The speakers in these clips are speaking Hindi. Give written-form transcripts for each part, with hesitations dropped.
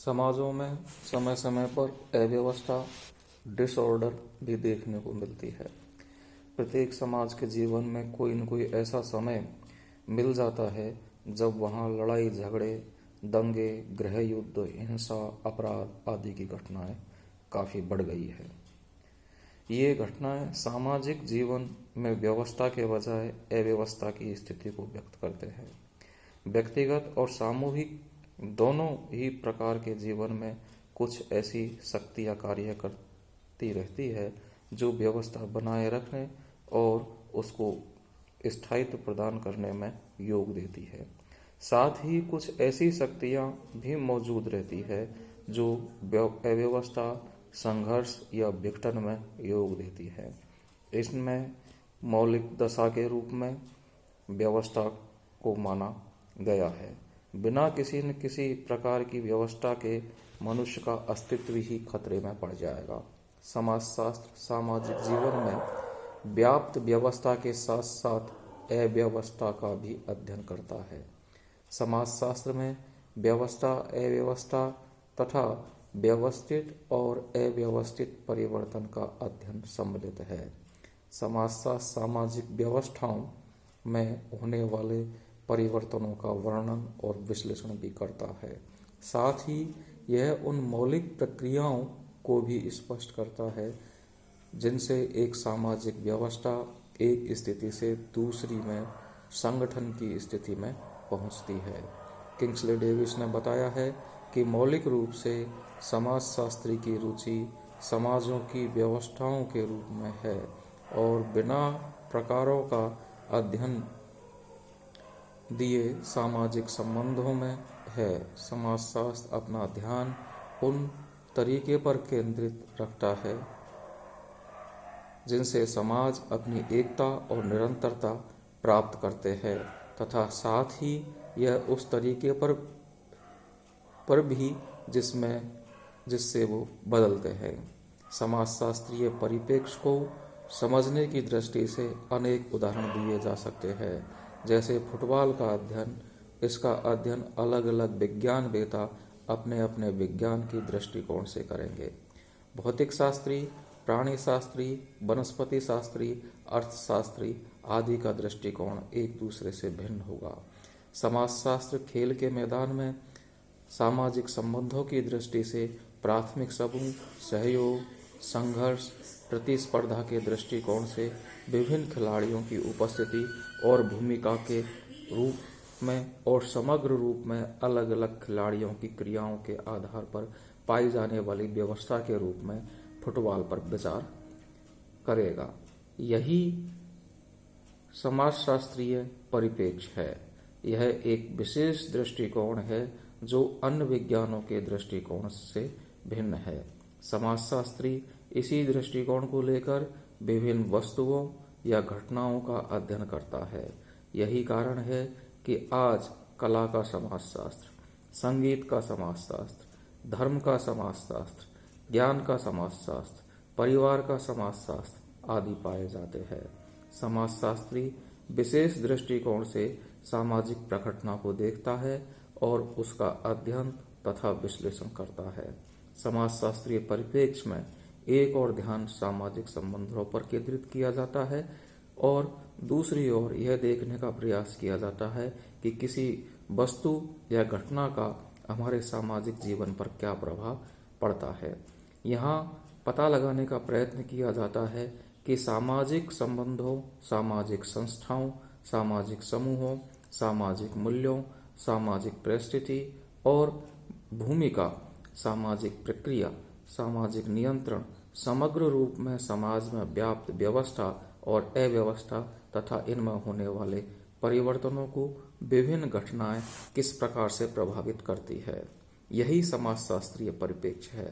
समाजों में समय समय पर अव्यवस्था, डिसऑर्डर भी देखने को मिलती है। प्रत्येक समाज के जीवन में कोई न कोई ऐसा समय मिल जाता है जब वहाँ लड़ाई झगड़े, दंगे, गृह युद्ध, हिंसा, अपराध आदि की घटनाएं काफ़ी बढ़ गई है। ये घटनाएं सामाजिक जीवन में व्यवस्था के बजाय अव्यवस्था की स्थिति को व्यक्त करते हैं। व्यक्तिगत और सामूहिक दोनों ही प्रकार के जीवन में कुछ ऐसी शक्तियाँ कार्य करती रहती है जो व्यवस्था बनाए रखने और उसको स्थायित्व प्रदान करने में योग देती है। साथ ही कुछ ऐसी शक्तियाँ भी मौजूद रहती है जो अव्यवस्था, संघर्ष या विघटन में योग देती है। इसमें मौलिक दशा के रूप में व्यवस्था को माना गया है। बिना किसी न किसी प्रकार की व्यवस्था के मनुष्य का अस्तित्व ही खतरे में पड़ जाएगा। समाजशास्त्र सामाजिक जीवन में व्याप्त व्यवस्था के साथ साथ अव्यवस्था का भी अध्ययन करता है। समाजशास्त्र में व्यवस्था, अव्यवस्था तथा व्यवस्थित और अव्यवस्थित परिवर्तन का अध्ययन सम्मिलित है। समाजशास्त्र सामाजिक व्यवस्थाओं में होने वाले परिवर्तनों का वर्णन और विश्लेषण भी करता है। साथ ही यह उन मौलिक प्रक्रियाओं को भी स्पष्ट करता है जिनसे एक सामाजिक व्यवस्था एक स्थिति से दूसरी में संगठन की स्थिति में पहुंचती है। किंग्सले डेविस ने बताया है कि मौलिक रूप से समाजशास्त्री की रुचि समाजों की व्यवस्थाओं के रूप में है और बिना प्रकारों का अध्ययन दिए सामाजिक संबंधों में है। समाजशास्त्र अपना ध्यान उन तरीके पर केंद्रित रखता है जिनसे समाज अपनी एकता और निरंतरता प्राप्त करते हैं तथा साथ ही यह उस तरीके पर भी जिससे वो बदलते हैं। समाजशास्त्रीय परिप्रेक्ष्य को समझने की दृष्टि से अनेक उदाहरण दिए जा सकते हैं, जैसे फुटबॉल का अध्ययन। इसका अध्ययन अलग अलग विज्ञानवेत्ता अपने अपने विज्ञान की दृष्टिकोण से करेंगे। भौतिक शास्त्री, प्राणी शास्त्री, वनस्पति शास्त्री, अर्थशास्त्री आदि का दृष्टिकोण एक दूसरे से भिन्न होगा। समाजशास्त्र खेल के मैदान में सामाजिक संबंधों की दृष्टि से प्राथमिक समूह, सहयोग, संघर्ष, प्रतिस्पर्धा के दृष्टिकोण से विभिन्न खिलाड़ियों की उपस्थिति और भूमिका के रूप में और समग्र रूप में अलग अलग खिलाड़ियों की क्रियाओं के आधार पर पाई जाने वाली व्यवस्था के रूप में फुटबॉल पर विचार करेगा। यही समाजशास्त्रीय परिप्रेक्ष्य है। यह एक विशेष दृष्टिकोण है जो अन्य विज्ञानों के दृष्टिकोण से भिन्न है। समाजशास्त्री इसी दृष्टिकोण को लेकर विभिन्न वस्तुओं या घटनाओं का अध्ययन करता है। यही कारण है कि आज कला का समाजशास्त्र, संगीत का समाजशास्त्र, धर्म का समाजशास्त्र, ज्ञान का समाजशास्त्र, परिवार का समाजशास्त्र आदि पाए जाते हैं। समाजशास्त्री विशेष दृष्टिकोण से सामाजिक प्रघटना को देखता है और उसका अध्ययन तथा विश्लेषण करता है। समाजशास्त्रीय परिप्रेक्ष्य में एक और ध्यान सामाजिक संबंधों पर केंद्रित किया जाता है और दूसरी ओर यह देखने का प्रयास किया जाता है कि किसी वस्तु या घटना का हमारे सामाजिक जीवन पर क्या प्रभाव पड़ता है। यहाँ पता लगाने का प्रयत्न किया जाता है कि सामाजिक संबंधों, सामाजिक संस्थाओं, सामाजिक समूहों, सामाजिक मूल्यों, सामाजिक परिस्थिति और भूमिका, सामाजिक प्रक्रिया, सामाजिक नियंत्रण समग्र रूप में समाज में व्याप्त व्यवस्था और अव्यवस्था तथा इनमें होने वाले परिवर्तनों को विभिन्न घटनाएं किस प्रकार से प्रभावित करती है। यही समाजशास्त्रीय परिप्रेक्ष्य है।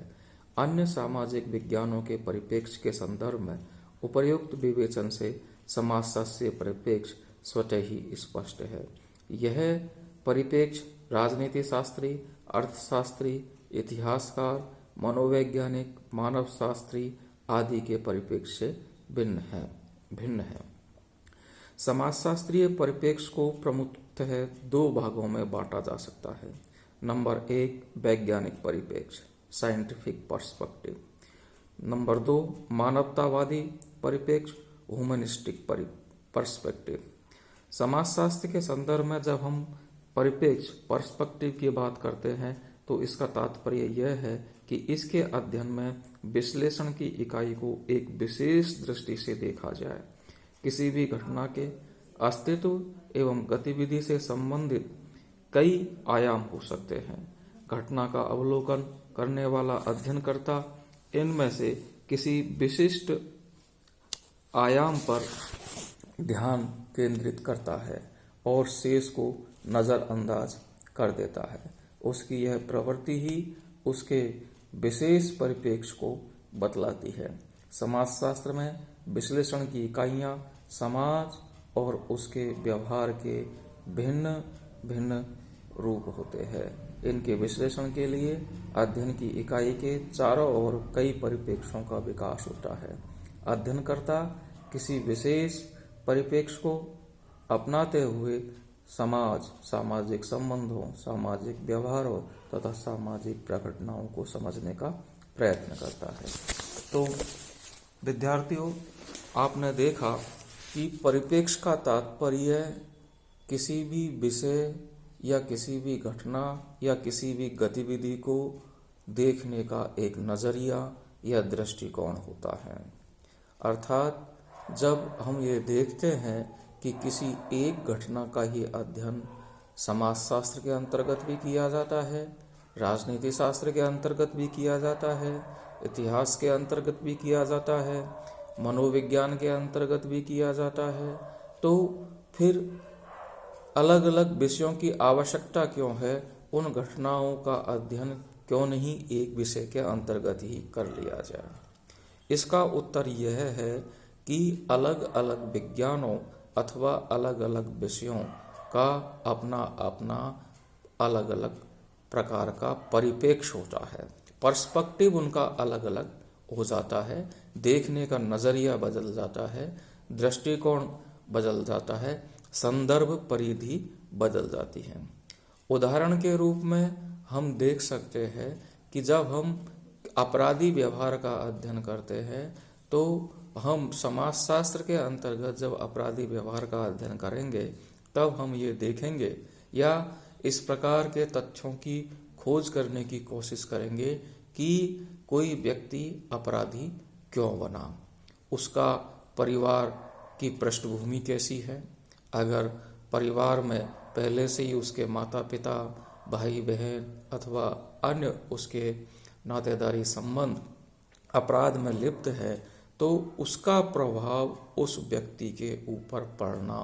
अन्य सामाजिक विज्ञानों के परिप्रेक्ष्य के संदर्भ में उपर्युक्त विवेचन से समाजशास्त्रीय परिप्रेक्ष्य स्वतः ही स्पष्ट है। यह परिप्रेक्ष्य राजनीति शास्त्री, अर्थशास्त्री, इतिहासकार, मनोवैज्ञानिक, मानव शास्त्री आदि के परिप्रेक्ष्य से भिन्न है। समाजशास्त्रीय परिप्रेक्ष्य को प्रमुखतः दो भागों में बांटा जा सकता है। नंबर 1 वैज्ञानिक परिप्रेक्ष्य, साइंटिफिक पर्सपेक्टिव। नंबर 2 मानवतावादी परिप्रेक्ष्य, ह्यूमनिस्टिक पर्सपेक्टिव। समाजशास्त्र के संदर्भ में जब हम परिप्रेक्ष्य पर्सपेक्टिव की बात करते हैं तो इसका तात्पर्य यह है कि इसके अध्ययन में विश्लेषण की इकाई को एक विशेष दृष्टि से देखा जाए। किसी भी घटना के अस्तित्व एवं गतिविधि से संबंधित कई आयाम हो सकते हैं। घटना का अवलोकन करने वाला अध्ययनकर्ता इनमें से किसी विशिष्ट आयाम पर ध्यान केंद्रित करता है और शेष को नजरअंदाज कर देता है। उसकी यह प्रवृत्ति ही उसके विशेष परिप्रेक्ष्य को बतलाती है। समाजशास्त्र में विश्लेषण की इकाइयां समाज और उसके व्यवहार के भिन्न भिन्न रूप होते हैं। इनके विश्लेषण के लिए अध्ययन की इकाई के चारों ओर कई परिप्रेक्ष्यों का विकास होता है। अध्ययनकर्ता किसी विशेष परिप्रेक्ष्य को अपनाते हुए समाज, सामाजिक संबंधों, सामाजिक व्यवहारों तथा सामाजिक प्रघटनाओं को समझने का प्रयत्न करता है। तो विद्यार्थियों, आपने देखा कि परिप्रेक्ष्य का तात्पर्य किसी भी विषय या किसी भी घटना या किसी भी गतिविधि को देखने का एक नजरिया या दृष्टिकोण होता है। अर्थात जब हम ये देखते हैं कि किसी एक घटना का ही अध्ययन समाजशास्त्र के अंतर्गत भी किया जाता है, राजनीति शास्त्र के अंतर्गत भी किया जाता है, इतिहास के अंतर्गत भी किया जाता है, मनोविज्ञान के अंतर्गत भी किया जाता है, तो फिर अलग अलग विषयों की आवश्यकता क्यों है? उन घटनाओं का अध्ययन क्यों नहीं एक विषय के अंतर्गत ही कर लिया जाए? इसका उत्तर यह है कि अलग अलग विज्ञानों अथवा अलग अलग विषयों का अपना अपना अलग अलग प्रकार का परिप्रेक्ष्य होता है। पर्सपेक्टिव उनका अलग अलग हो जाता है, देखने का नजरिया बदल जाता है, दृष्टिकोण बदल जाता है, संदर्भ परिधि बदल जाती है। उदाहरण के रूप में हम देख सकते हैं कि जब हम अपराधी व्यवहार का अध्ययन करते हैं तो हम समाजशास्त्र के अंतर्गत जब अपराधी व्यवहार का अध्ययन करेंगे तब हम ये देखेंगे या इस प्रकार के तथ्यों की खोज करने की कोशिश करेंगे कि कोई व्यक्ति अपराधी क्यों बना, उसका परिवार की पृष्ठभूमि कैसी है। अगर परिवार में पहले से ही उसके माता पिता, भाई बहन अथवा अन्य उसके नातेदारी संबंध अपराध में लिप्त है तो उसका प्रभाव उस व्यक्ति के ऊपर पड़ना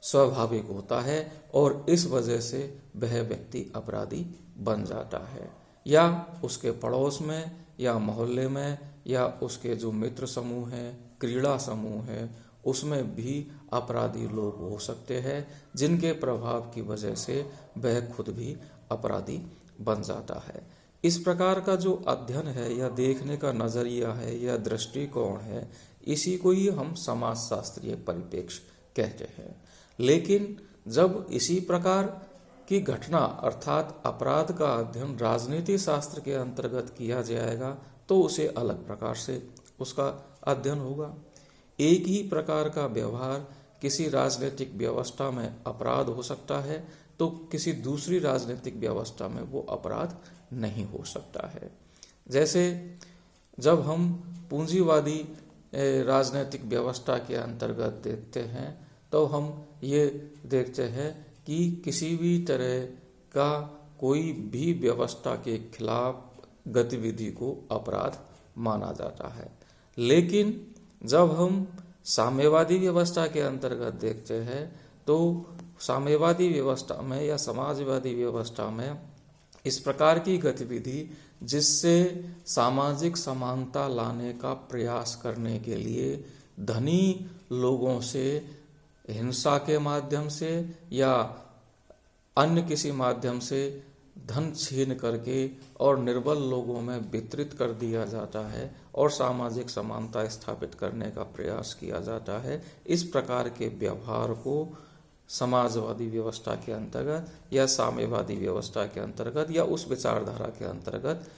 स्वाभाविक होता है और इस वजह से वह व्यक्ति अपराधी बन जाता है। या उसके पड़ोस में या मोहल्ले में या उसके जो मित्र समूह हैं, क्रीड़ा समूह है, उसमें भी अपराधी लोग हो सकते हैं जिनके प्रभाव की वजह से वह खुद भी अपराधी बन जाता है। इस प्रकार का जो अध्ययन है या देखने का नजरिया है या दृष्टिकोण है, इसी को ही हम समाजशास्त्रीय परिप्रेक्ष्य कहते हैं। लेकिन जब इसी प्रकार की घटना अर्थात अपराध का अध्ययन राजनीति शास्त्र के अंतर्गत किया जाएगा तो उसे अलग प्रकार से उसका अध्ययन होगा। एक ही प्रकार का व्यवहार किसी राजनीतिक व्यवस्था में अपराध हो सकता है तो किसी दूसरी राजनीतिक व्यवस्था में वो अपराध नहीं हो सकता है। जैसे जब हम पूंजीवादी राजनीतिक व्यवस्था के अंतर्गत देखते हैं तो हम ये देखते हैं कि किसी भी तरह का कोई भी व्यवस्था के खिलाफ गतिविधि को अपराध माना जाता है। लेकिन जब हम साम्यवादी व्यवस्था के अंतर्गत देखते हैं तो साम्यवादी व्यवस्था में या समाजवादी व्यवस्था में इस प्रकार की गतिविधि जिससे सामाजिक समानता लाने का प्रयास करने के लिए धनी लोगों से हिंसा के माध्यम से या अन्य किसी माध्यम से धन छीन करके और निर्बल लोगों में वितरित कर दिया जाता है और सामाजिक समानता स्थापित करने का प्रयास किया जाता है, इस प्रकार के व्यवहार को समाजवादी व्यवस्था के अंतर्गत या साम्यवादी व्यवस्था के अंतर्गत या उस विचारधारा के अंतर्गत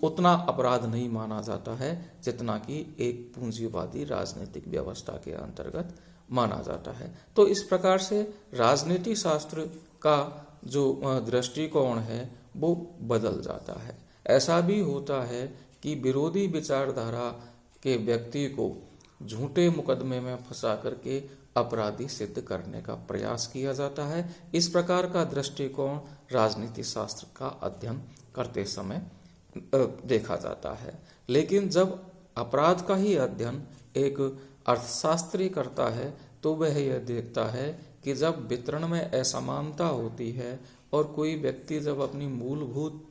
उतना अपराध नहीं माना जाता है जितना कि एक पूंजीवादी राजनीतिक व्यवस्था के अंतर्गत माना जाता है। तो इस प्रकार से राजनीति शास्त्र का जो दृष्टिकोण है वो बदल जाता है। ऐसा भी होता है कि विरोधी विचारधारा के व्यक्ति को झूठे मुकदमे में फंसा करके अपराधी सिद्ध करने का प्रयास किया जाता है। इस प्रकार का दृष्टिकोण राजनीति शास्त्र का अध्ययन करते समय देखा जाता है। लेकिन जब अपराध का ही अध्ययन एक अर्थशास्त्री करता है तो वह यह देखता है कि जब वितरण में असमानता होती है और कोई व्यक्ति जब अपनी मूलभूत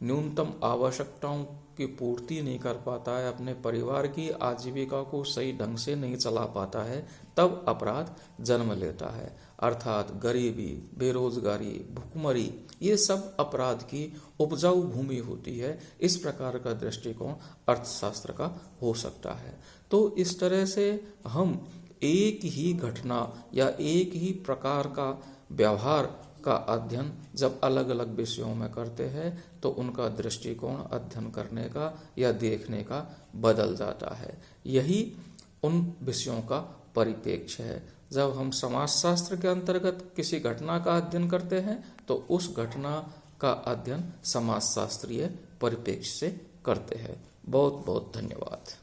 न्यूनतम आवश्यकताओं की पूर्ति नहीं कर पाता है, अपने परिवार की आजीविका को सही ढंग से नहीं चला पाता है, तब अपराध जन्म लेता है। अर्थात गरीबी, बेरोजगारी, भुखमरी ये सब अपराध की उपजाऊ भूमि होती है। इस प्रकार का दृष्टिकोण अर्थशास्त्र का हो सकता है। तो इस तरह से हम एक ही घटना या एक ही प्रकार का व्यवहार का अध्ययन जब अलग अलग विषयों में करते हैं तो उनका दृष्टिकोण अध्ययन करने का या देखने का बदल जाता है। यही उन विषयों का परिप्रेक्ष्य है। जब हम समाजशास्त्र के अंतर्गत किसी घटना का अध्ययन करते हैं तो उस घटना का अध्ययन समाजशास्त्रीय परिप्रेक्ष्य से करते हैं। बहुत बहुत धन्यवाद।